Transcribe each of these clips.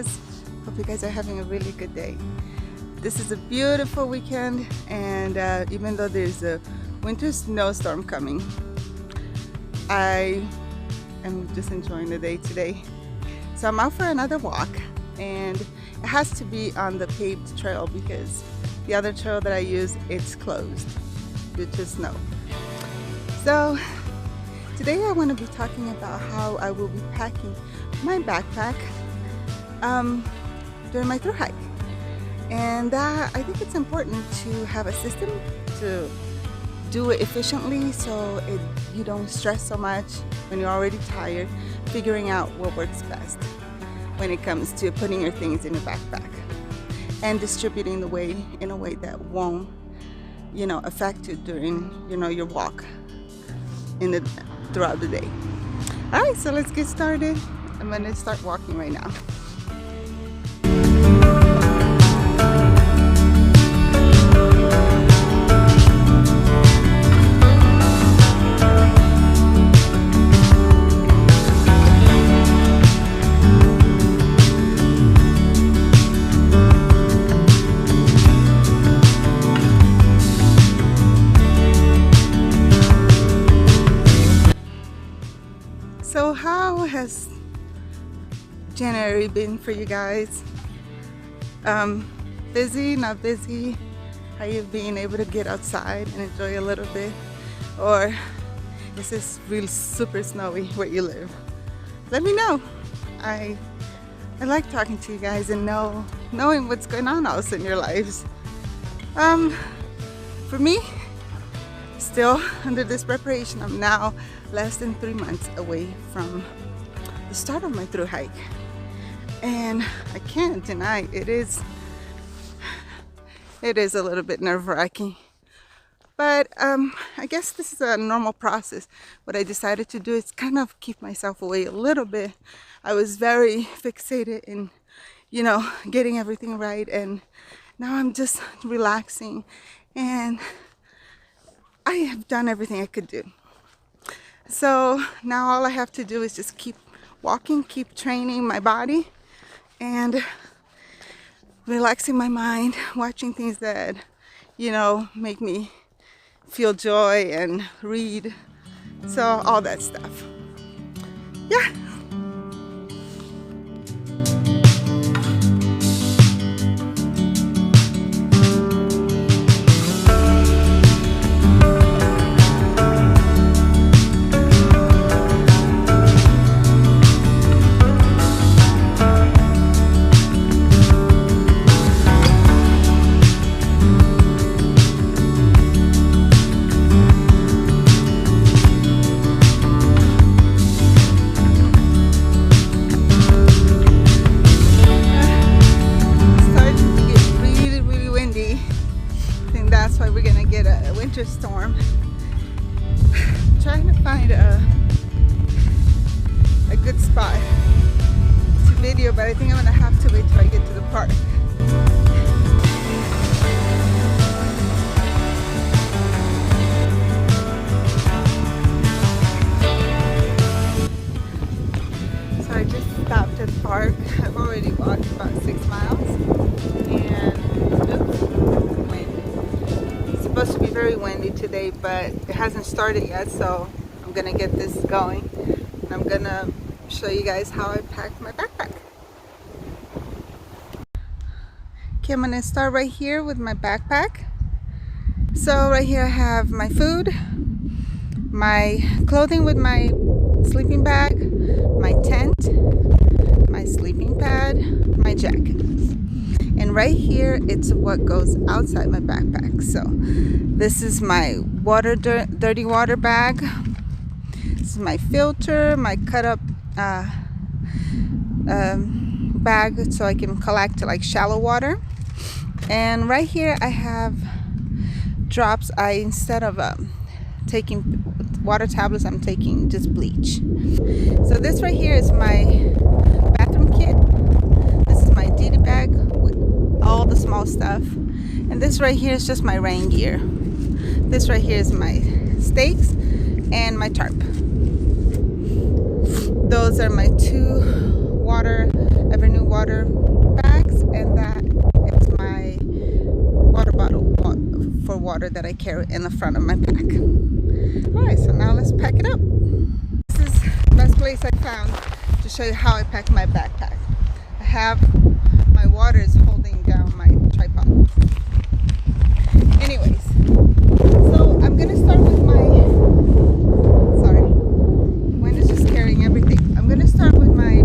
videos. Hope you guys are having a really good day. This is a beautiful weekend, and even though there's a winter snowstorm coming, I am just enjoying the day today. So I'm out for another walk, and it has to be on the paved trail because the other trail that I use, it's closed due to snow. So today I want to be talking about how I will be packing my backpack during my thru hike. And I think it's important to have a system to do it efficiently so you don't stress so much when you're already tired, figuring out what works best when it comes to putting your things in your backpack and distributing the weight in a way that won't, affect you during, your walk throughout the day. All right, so let's get started. I'm gonna start walking right now. So how has January been for you guys? Busy, not busy? Are you being able to get outside and enjoy a little bit? Or is this real super snowy where you live? Let me know. I like talking to you guys and knowing what's going on also in your lives. For me, still under this preparation, I'm now less than 3 months away from the start of my thru hike, and I can't deny it is a little bit nerve-wracking, but I guess this is a normal process. What I decided to do is kind of keep myself away a little bit. I was very fixated in getting everything right, and now I'm just relaxing, and I have done everything I could do. So now all I have to do is just keep walking, keep training my body, and relaxing my mind, watching things that, make me feel joy, and read. So all that stuff. Yeah. Storm. Trying to find a good spot to video, but I think I'm gonna have to wait till I get to the park. So I just stopped at the park. I've already walked about 6 miles, and supposed to be very windy today, but it hasn't started yet, so I'm gonna get this going, and I'm gonna show you guys how I packed my backpack. Okay, I'm gonna start right here with my backpack. So right here I have my food, my clothing with my sleeping bag, my tent, my sleeping pad, my jacket. And right here, it's what goes outside my backpack. So this is my dirty water bag. This is my filter, my cut up bag so I can collect like shallow water. And right here I have drops. Instead of taking water tablets, I'm taking just bleach. So this right here is my bathroom kit. This is my DD bag with all the small stuff, and this right here is just my rain gear. This right here is my stakes and my tarp. Those are my 2 Evernew water that I carry in the front of my pack. Alright, so now let's pack it up. This is the best place I found to show you how I pack my backpack. I have my water is holding down my tripod. Anyways, so I'm gonna start with my, sorry, wind is just carrying everything. I'm gonna start with my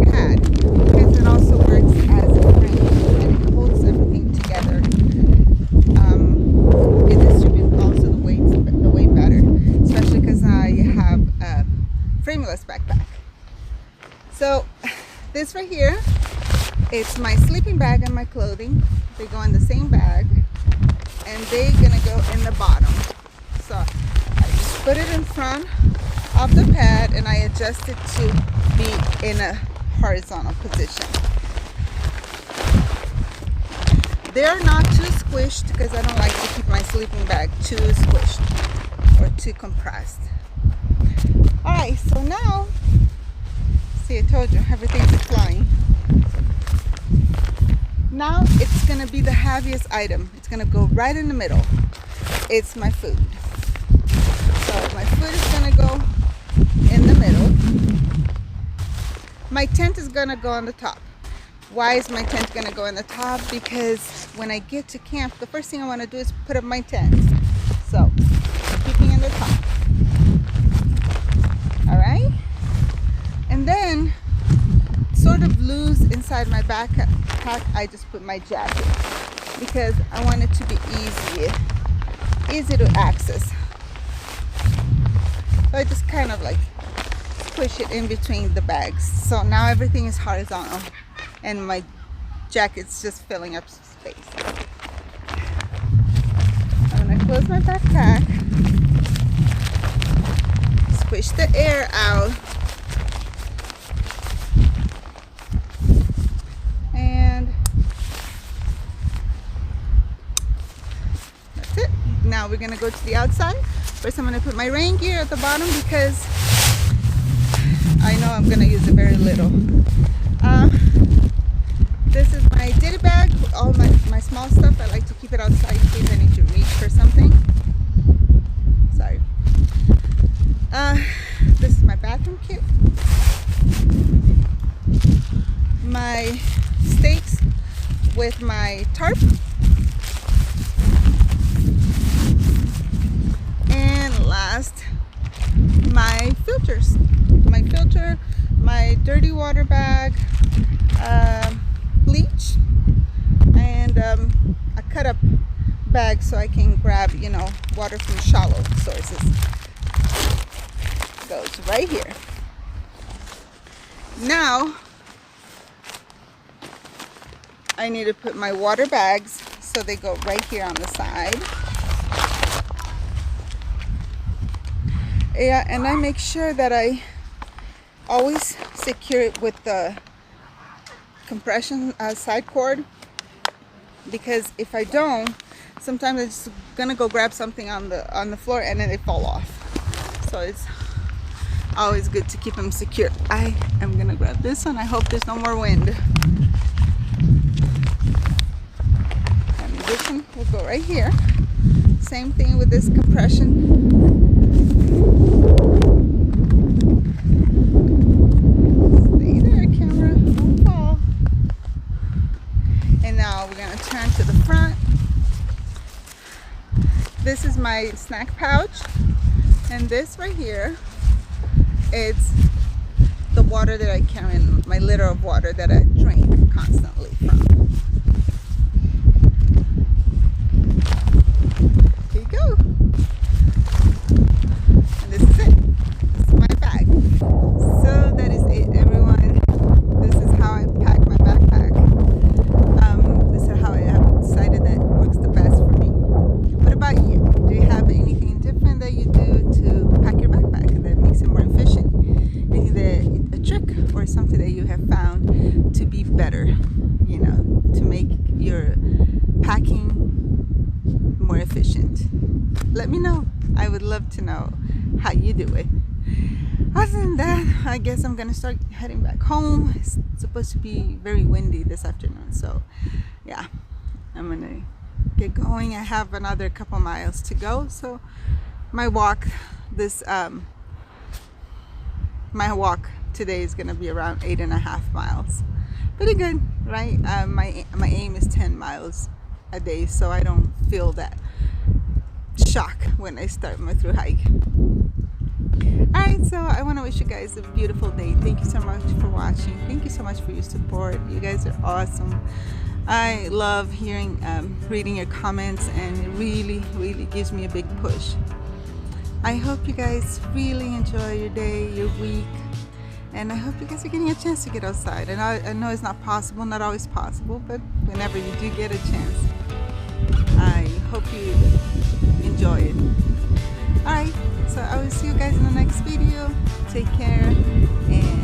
pad because it also works as a frame and it holds everything together. It distributes also the weight better, especially because I have a frameless backpack. So this right here, it's my sleeping bag and my clothing. They go in the same bag and they're gonna go in the bottom. So I just put it in front of the pad and I adjust it to be in a horizontal position. They're not too squished because I don't like to keep my sleeping bag too squished or too compressed. Alright, so now, see, I told you everything's flying. Now it's going to be the heaviest item. It's going to go right in the middle. It's my food. So my food is going to go in the middle. My tent is going to go on the top. Why is my tent going to go on the top? Because when I get to camp, the first thing I want to do is put up my tent. So keeping in the top. Alright? And then sort of loose inside my backpack, I just put my jacket because I want it to be easy to access. So I just kind of like squish it in between the bags. So now everything is horizontal and my jacket's just filling up space. I'm gonna close my backpack, squish the air out. Now we're gonna go to the outside. First I'm gonna put my rain gear at the bottom because I know I'm gonna use it very little. This is my ditty bag with all my small stuff. I like to keep it outside in case I need to reach for something. Sorry. This is my bathroom kit. My stakes with my tarp. Last, my filters. My filter, my dirty water bag, bleach, and a cut up bag so I can grab, water from shallow sources. Goes right here. Now, I need to put my water bags so they go right here on the side. Yeah, and I make sure that I always secure it with the compression side cord, because if I don't, sometimes I'm just gonna go grab something on the floor and then it fall off. So it's always good to keep them secure. I am gonna grab this one. I hope there's no more wind. Ammunition will go right here. Same thing with this compression. Stay there, camera, don't fall. And now we're gonna turn to the front. This is my snack pouch, and this right here, it's the water that I carry in, my liter of water that I drink constantly from. Here you go. And this is it. This is my bag. So that is it, everyone. This is how I pack my backpack. This is how I have decided that it works the best for me. What about you? Do you have anything different that you do to pack your backpack that makes it more efficient? Anything that, a trick or something that you have found to be better, to make your packing more efficient? Let me know. I would love to know how you do it. Other than that, I guess I'm gonna start heading back home. It's supposed to be very windy this afternoon, so yeah, I'm gonna get going. I have another couple miles to go, so my walk today is gonna be around 8.5 miles. Pretty good, right? My aim is 10 miles a day, so I don't feel that shock when I start my through hike. Alright, so I want to wish you guys a beautiful day. Thank you so much for watching. Thank you so much for your support. You guys are awesome. I love reading your comments, and it really gives me a big push. I hope you guys really enjoy your day, your week, and I hope you guys are getting a chance to get outside. And I know it's not possible, not always possible, but whenever you do get a chance, I hope you enjoy it. Alright, so I will see you guys in the next video. Take care, and